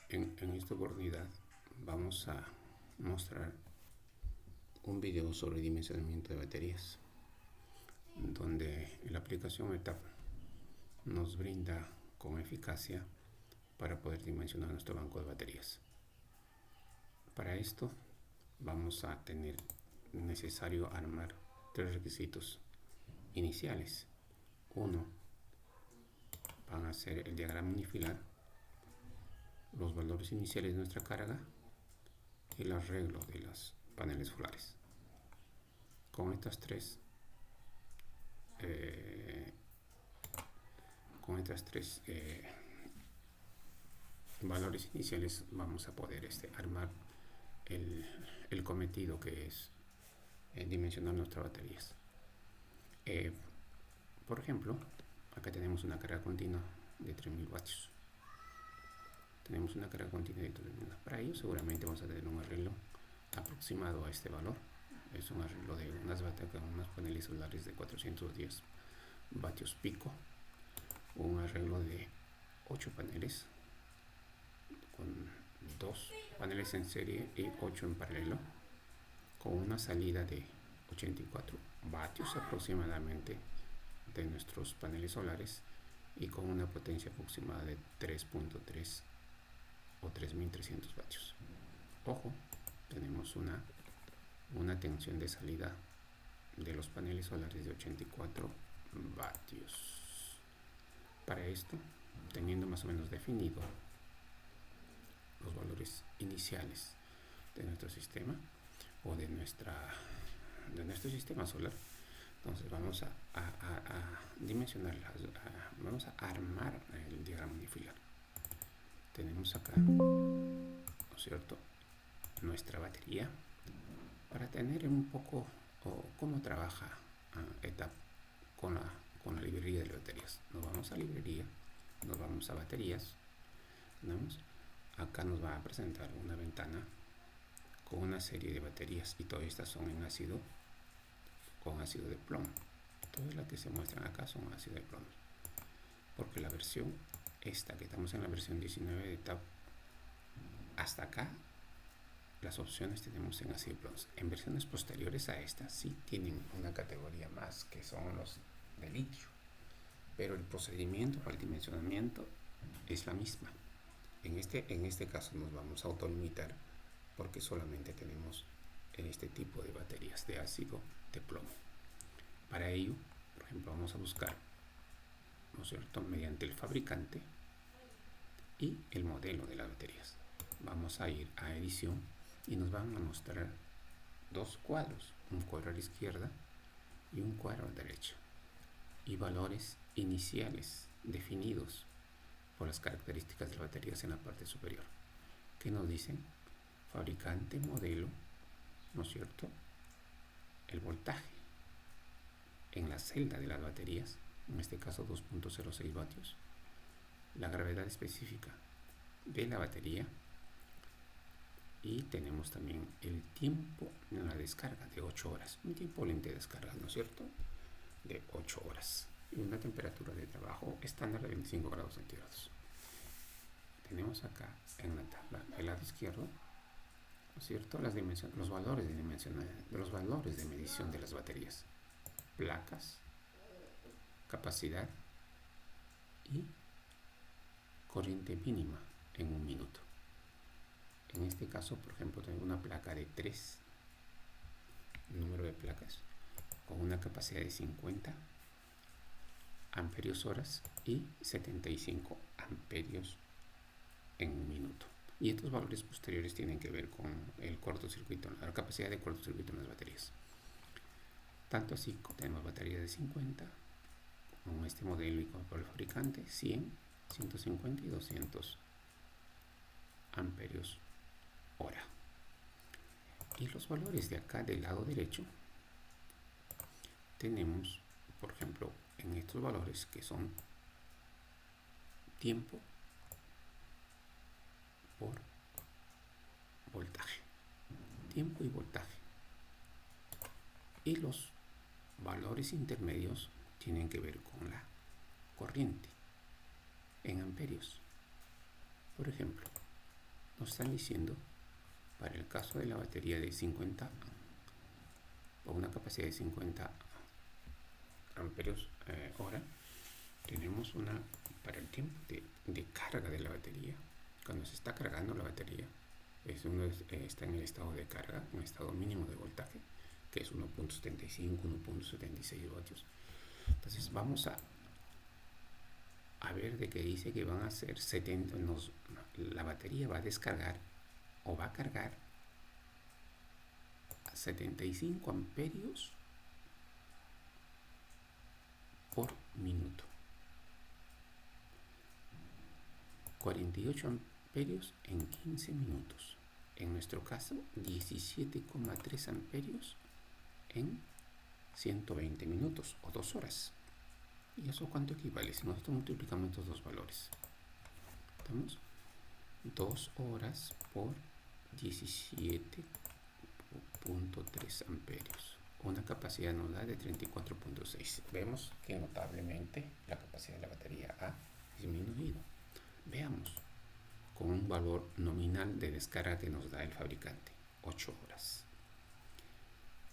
En esta oportunidad vamos a mostrar un video sobre dimensionamiento de baterías, donde la aplicación ETAP nos brinda con eficacia para poder dimensionar nuestro banco de baterías. Para esto vamos a tener necesario armar tres requisitos iniciales. Uno, van a ser el diagrama unifilar, los valores iniciales de nuestra carga y el arreglo de los paneles solares. Con estas tres valores iniciales vamos a poder armar el cometido, que es dimensionar nuestras baterías. Por ejemplo, acá tenemos una carga continua de 3000 vatios. Tenemos una carga continua de 3000 vatios. Para ello seguramente vamos a tener un arreglo aproximado a este valor. Es un arreglo de unos paneles solares de 410 vatios pico, un arreglo de 8 paneles con 2 paneles en serie y 8 en paralelo, con una salida de 84 vatios aproximadamente de nuestros paneles solares y con una potencia aproximada de 3.3 o 3300 vatios. Ojo, tenemos una tensión de salida de los paneles solares de 84 vatios. Para esto, teniendo más o menos definido los valores iniciales de nuestro sistema o de nuestro sistema solar, entonces vamos a dimensionarlas, vamos a armar el diagrama unifilar. Tenemos acá, ¿no es cierto?, nuestra batería, para tener un poco cómo trabaja ETAP con la librería de las baterías. Nos vamos a librería, nos vamos a baterías, ¿vemos? Acá nos va a presentar una ventana con una serie de baterías, y todas estas son en ácido, con ácido de plomo. Todas las que se muestran acá son ácido de plomo, porque la versión esta, que estamos en la versión 19 de ETAP, hasta acá las opciones tenemos en ácido de plomo. En versiones posteriores a esta sí tienen una categoría más, que son los de litio, pero el procedimiento para el dimensionamiento es la misma. En este caso nos vamos a autolimitar porque solamente tenemos este tipo de baterías de ácido de plomo. Para ello, por ejemplo, vamos a buscar, ¿no es cierto?, mediante el fabricante y el modelo de las baterías. Vamos a ir a edición y nos van a mostrar dos cuadros, un cuadro a la izquierda y un cuadro a la derecha, y valores iniciales definidos por las características de las baterías en la parte superior, que nos dicen fabricante, modelo, ¿no es cierto?, el voltaje en la celda de las baterías, en este caso 2.06 vatios, la gravedad específica de la batería, y tenemos también el tiempo en la descarga de 8 horas, un tiempo lente de descarga, ¿no es cierto?, de 8 horas, y una temperatura de trabajo estándar de 25 grados centígrados. Tenemos acá en la tabla del lado izquierdo, ¿no es cierto?, los valores de medición de las baterías, placas, capacidad y corriente mínima en un minuto. En este caso, por ejemplo, tengo una placa de 3, número de placas, con una capacidad de 50 amperios horas y 75 amperios en un minuto. Y estos valores posteriores tienen que ver con el cortocircuito, la capacidad de cortocircuito en las baterías. Tanto así, tenemos baterías de 50 con este modelo y con el fabricante, 100, 150 y 200 amperios hora. Y los valores de acá del lado derecho tenemos, por ejemplo, en estos valores, que son tiempo por voltaje, tiempo y voltaje. Y los valores intermedios tienen que ver con la corriente en amperios. Por ejemplo, nos están diciendo, para el caso de la batería de 50, o una capacidad de 50 amperios hora, tenemos para el tiempo de carga de la batería. Cuando se está cargando la batería, está en el estado de carga, un estado mínimo de voltaje, que es 1.75, 1.76 voltios. Entonces vamos a ver de qué dice que van a ser 70, la batería va a descargar o va a cargar a 75 amperios por minuto. 48 amperios en 15 minutos. En nuestro caso, 17,3 amperios en 120 minutos o 2 horas. ¿Y eso cuánto equivale? Si nosotros multiplicamos estos dos valores, estamos 2 horas por 17,3 amperios. Una capacidad nos da de 34,6. Vemos que notablemente la capacidad de la batería ha disminuido. Veamos con un valor nominal de descarga que nos da el fabricante, 8 horas.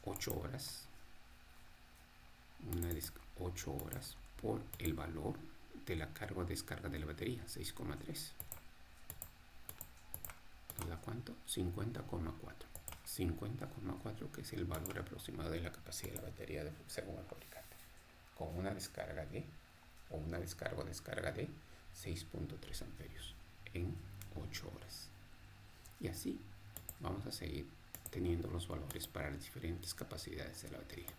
8 horas, 8 horas por el valor de la carga o descarga de la batería, 6,3. ¿Nos da cuánto? 50,4. 50,4, que es el valor aproximado de la capacidad de la batería según el fabricante, con una descarga de 6,3 amperios en 8 horas. Y así vamos a seguir teniendo los valores para las diferentes capacidades de la batería.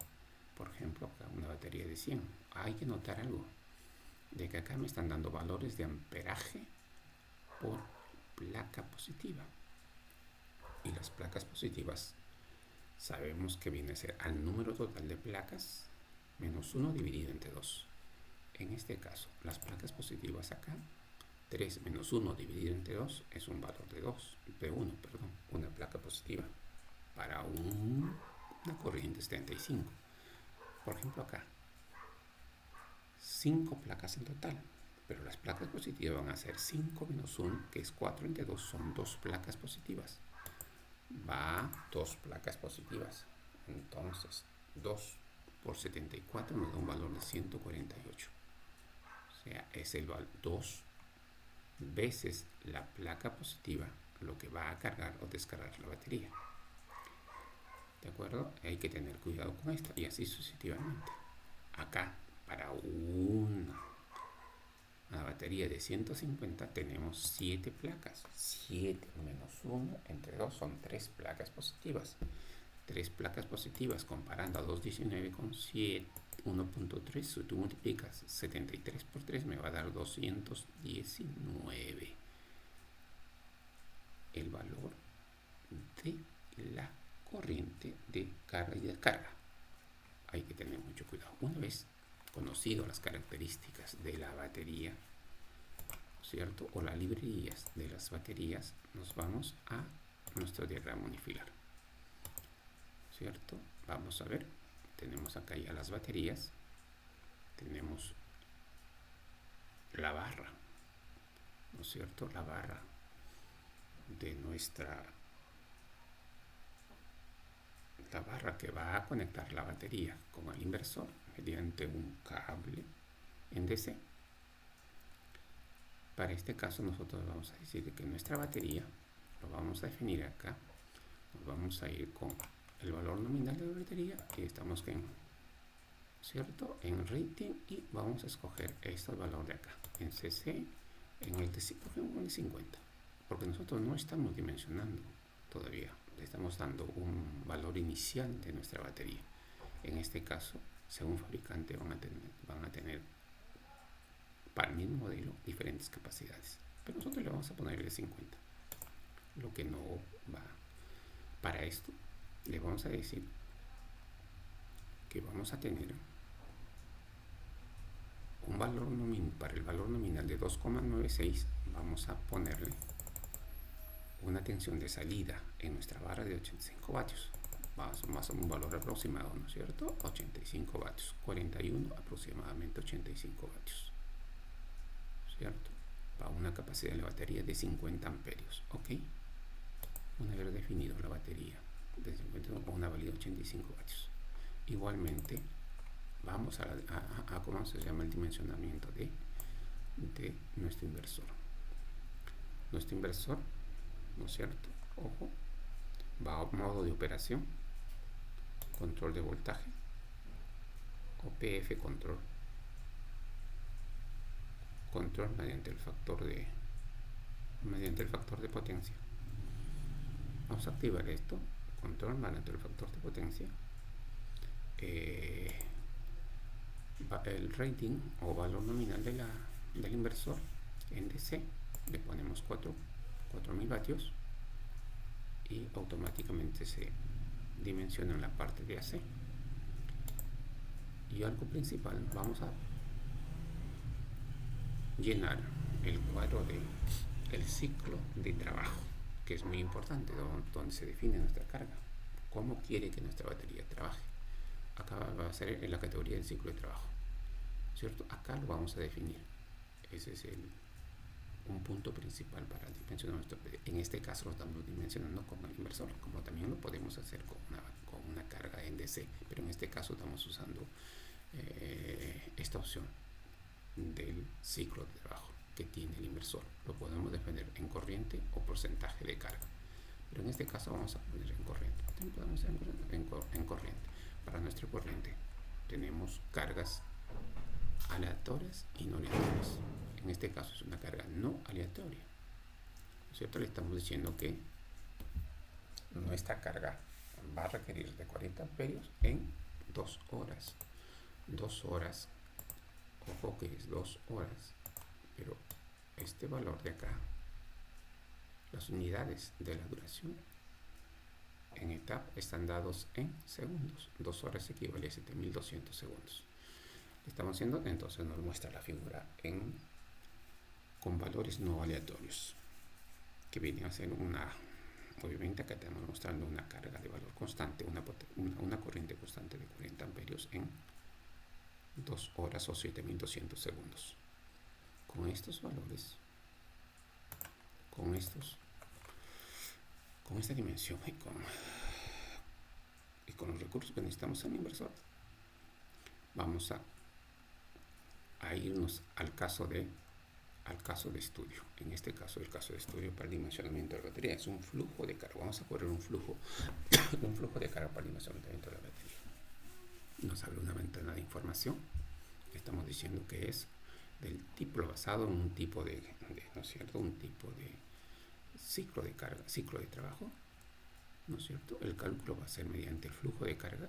Por ejemplo, acá una batería de 100. Hay que notar algo, de que acá me están dando valores de amperaje por placa positiva. Y las placas positivas sabemos que viene a ser al número total de placas menos 1 dividido entre 2. En este caso, las placas positivas acá, 3 menos 1 dividido entre 2 es un valor de 1, una placa positiva para una corriente 75. Por ejemplo, acá, 5 placas en total, pero las placas positivas van a ser 5 menos 1, que es 4 entre 2, son 2 placas positivas. Va 2 placas positivas. Entonces, 2 por 74 nos da un valor de 148. O sea, es el valor 2 veces la placa positiva lo que va a cargar o descargar la batería. ¿De acuerdo? Hay que tener cuidado con esto y así sucesivamente. Acá, para una batería de 150 tenemos 7 placas. 7 menos 1 entre 2 son 3 placas positivas. 3 placas positivas comparando a 219 con 7, 1.3, si tú multiplicas 73 por 3 me va a dar 219. El valor de la corriente de carga y descarga. Hay que tener mucho cuidado. Una vez conocido las características de la batería, ¿cierto? O las librerías de las baterías, nos vamos a nuestro diagrama unifilar, ¿cierto? Vamos a ver, tenemos acá ya las baterías, tenemos la barra, ¿no es cierto? La barra de la barra que va a conectar la batería con el inversor mediante un cable en DC. Para este caso nosotros vamos a decir que nuestra batería lo vamos a definir acá. Nos vamos a ir con el valor nominal de la batería y estamos en rating y vamos a escoger este valor de acá en CC, en el de 50, porque nosotros no estamos dimensionando todavía, le estamos dando un valor inicial de nuestra batería. En este caso, según fabricante, van a tener para el mismo modelo diferentes capacidades, pero nosotros le vamos a poner el de 50. Lo que no va para esto, le vamos a decir que vamos a tener un valor nominal. Para el valor nominal de 2,96 vamos a ponerle una tensión de salida en nuestra barra de 85 vatios, más un valor aproximado, ¿no es cierto? 85 vatios, 41 aproximadamente 85 vatios, ¿cierto? a una capacidad de la batería de 50 amperios, ¿ok? Una vez definido la batería de 50 con una valía de 85 vatios. Igualmente, vamos a cómo se llama el dimensionamiento de nuestro inversor. Nuestro inversor, ¿no es cierto? Ojo, va a modo de operación, control de voltaje, o PF control mediante el factor de potencia. Vamos a activar esto, control mediante el factor de potencia. El rating o valor nominal del inversor en DC le ponemos 4000 vatios y automáticamente se dimensiona en la parte de AC. Y algo principal, vamos a llenar el cuadro del ciclo de trabajo, que es muy importante, donde se define nuestra carga, cómo quiere que nuestra batería trabaje. Acá va a ser en la categoría del ciclo de trabajo, ¿cierto? Acá lo vamos a definir. Ese es un punto principal para dimensionar nuestro. En este caso lo estamos dimensionando con el inversor, como también lo podemos hacer con una carga en DC, pero en este caso estamos usando esta opción del ciclo de trabajo que tiene el inversor. Lo podemos definir en corriente o porcentaje de carga, pero en este caso vamos a poner en corriente. También podemos hacer en corriente. Para nuestra corriente tenemos cargas aleatorias y no aleatorias. En este caso es una carga no aleatoria, ¿cierto? Le estamos diciendo que nuestra carga va a requerir de 40 amperios en 2 horas. 2 horas, ojo que es 2 horas, pero este valor de acá, las unidades de la duración en etapa están dados en segundos. 2 horas equivale a 7200 segundos. Estamos haciendo, entonces nos muestra la figura con valores no aleatorios, que viene a ser obviamente acá estamos mostrando una carga de valor constante, una corriente constante de 40 amperios en 2 horas o 7200 segundos. Con estos valores, con esta dimensión y con los recursos que necesitamos en el inversor, vamos a irnos al caso de estudio. En este caso, el caso de estudio para el dimensionamiento de la batería es un flujo de carga. Vamos a correr un flujo de carga para el dimensionamiento de la batería. Nos abre una ventana de información. Estamos diciendo que es del tipo basado en un tipo de ¿no es cierto? Un tipo de ciclo de carga, ciclo de trabajo, ¿no es cierto? El cálculo va a ser mediante el flujo de carga.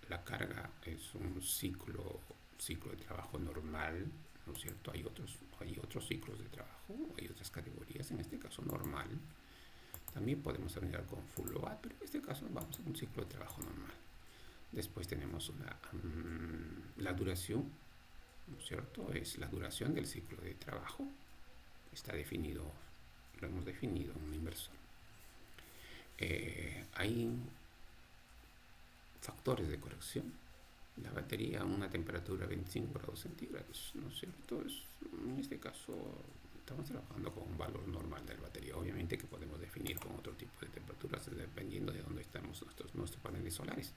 La carga es un ciclo de trabajo normal, ¿no es cierto? Hay otros ciclos de trabajo, hay otras categorías, en este caso normal. También podemos terminar con full load, pero en este caso vamos a un ciclo de trabajo normal. Después tenemos la duración, ¿no es cierto? Es la duración del ciclo de trabajo. Está definido, lo hemos definido en un inversor. Hay factores de corrección. La batería a una temperatura de 25 grados centígrados, ¿no es cierto? En este caso estamos trabajando con un valor normal de la batería. Obviamente que podemos definir con otro tipo de temperaturas dependiendo de dónde estamos nuestros paneles solares,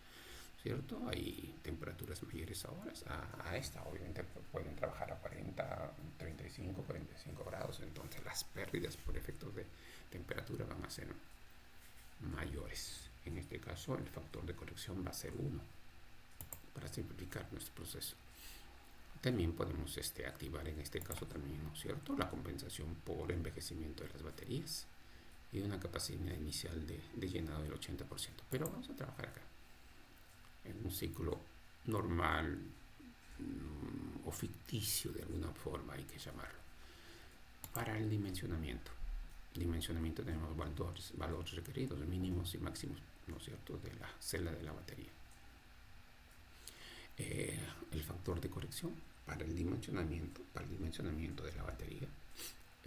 ¿cierto? Hay temperaturas mayores a esta, obviamente pueden trabajar a 40, 35, 45 grados, entonces las pérdidas por efectos de temperatura van a ser mayores. En este caso el factor de corrección va a ser 1 para simplificar nuestro proceso. También podemos activar en este caso también, ¿no es cierto?, la compensación por envejecimiento de las baterías y una capacidad inicial de llenado del 80%. Pero vamos a trabajar acá en un ciclo normal o ficticio de alguna forma, hay que llamarlo. Para el dimensionamiento tenemos valores requeridos, mínimos y máximos, ¿no es cierto?, de la celda de la batería. El factor de corrección para el dimensionamiento de la batería,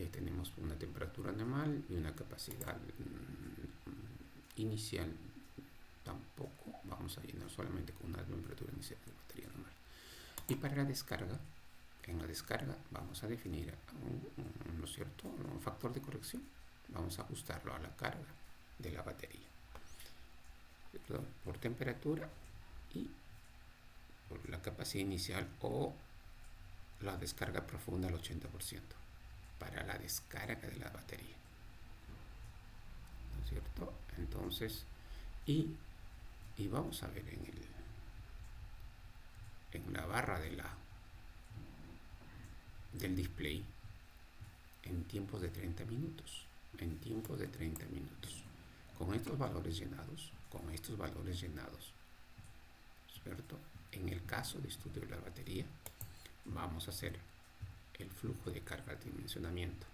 tenemos una temperatura normal y una capacidad inicial. Tampoco vamos a llenar solamente con una temperatura inicial de la batería normal. Y para la descarga en la descarga vamos a definir ¿no es cierto?, un factor de corrección. Vamos a ajustarlo a la carga de la batería, por temperatura y por la capacidad inicial o la descarga profunda al 80% para la descarga de la batería, ¿no es cierto? Entonces, y vamos a ver en la barra del display en tiempos de 30 minutos. Con estos valores llenados, ¿cierto? En el caso de estudio de la batería, vamos a hacer el flujo de carga de dimensionamiento.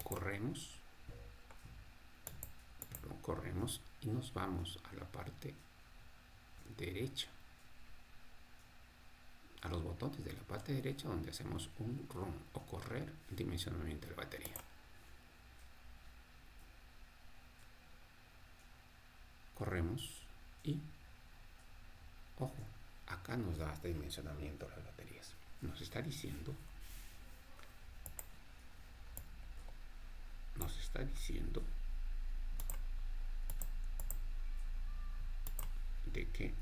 Corremos y nos vamos a la parte derecha, a los botones de la parte derecha donde hacemos un run o correr el dimensionamiento de la batería. Corremos y, ojo, acá nos da este dimensionamiento de las baterías. Nos está diciendo de que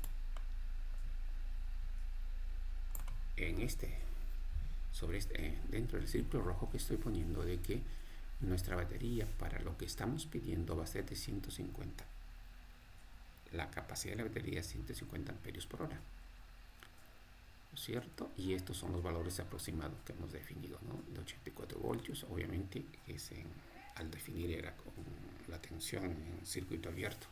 dentro del círculo rojo que estoy poniendo, de que nuestra batería para lo que estamos pidiendo va a ser de 150. La capacidad de la batería es 150 amperios por hora, ¿cierto? Y estos son los valores aproximados que hemos definido, ¿no? De 84 voltios, obviamente, al definir era con la tensión en circuito abierto.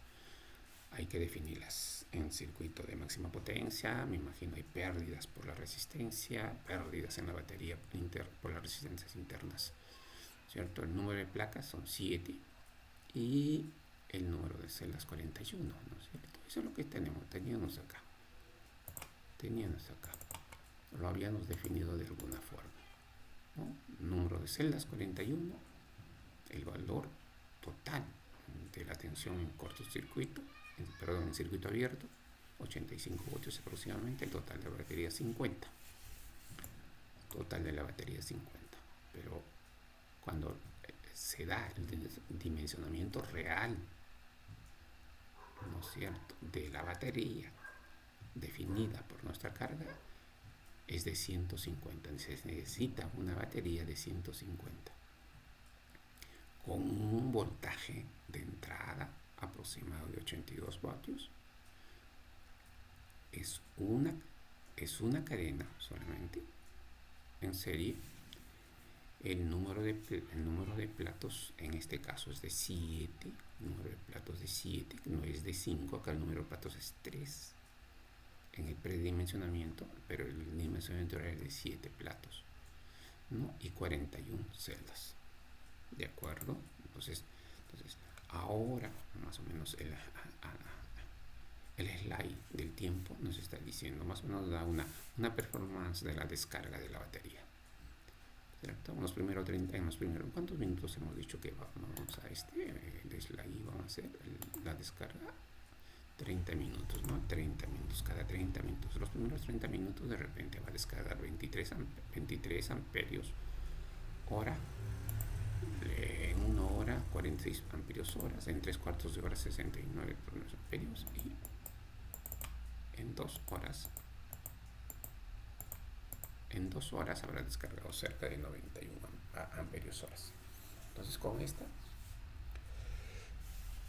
Hay que definirlas en circuito de máxima potencia. Me imagino hay pérdidas por la resistencia, pérdidas en la batería por las resistencias internas, ¿cierto? El número de placas son 7 y el número de celdas 41, ¿no es cierto? Eso es lo que teníamos acá. Lo habíamos definido de alguna forma, ¿no? Número de celdas 41, el valor total de la tensión en cortocircuito, en circuito abierto, 85 voltios aproximadamente, el total de la batería 50. Pero cuando se da el dimensionamiento real, ¿no es cierto?, de la batería definida por nuestra carga, es de 150. Se necesita una batería de 150 con un voltaje de entrada aproximado de 82 vatios. Es una cadena solamente en serie. El número de platos en este caso es de 7. Número de platos de 7, no es de 5. Acá el número de platos es 3 en el predimensionamiento, pero el dimensionamiento era de 7 platos, ¿no? Y 41 celdas. ¿De acuerdo? Entonces ahora más o menos el slide del tiempo nos está diciendo, más o menos da una performance de la descarga de la batería, ¿cierto? ¿Cuántos minutos hemos dicho que vamos a el slide? Vamos a hacer la descarga 30 minutos, ¿no? 30 minutos, cada 30 minutos. Los primeros 30 minutos de repente va a descargar 23 amperios hora. En 1 hora 46 amperios horas, en 3/4 de hora 69 amperios, y en 2 horas habrá descargado cerca de 91 amperios horas. Entonces con esta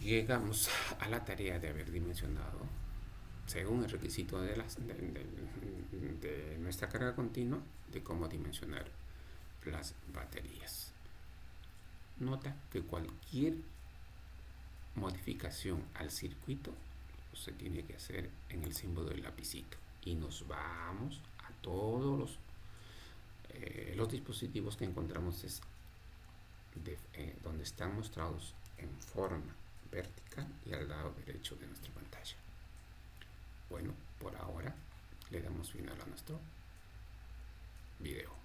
llegamos a la tarea de haber dimensionado, según el requisito de nuestra carga continua, de cómo dimensionar las baterías. Nota que cualquier modificación al circuito se tiene que hacer en el símbolo del lapicito, y nos vamos a todos los dispositivos que encontramos donde están mostrados en forma vertical y al lado derecho de nuestra pantalla. Bueno, por ahora le damos final a nuestro video.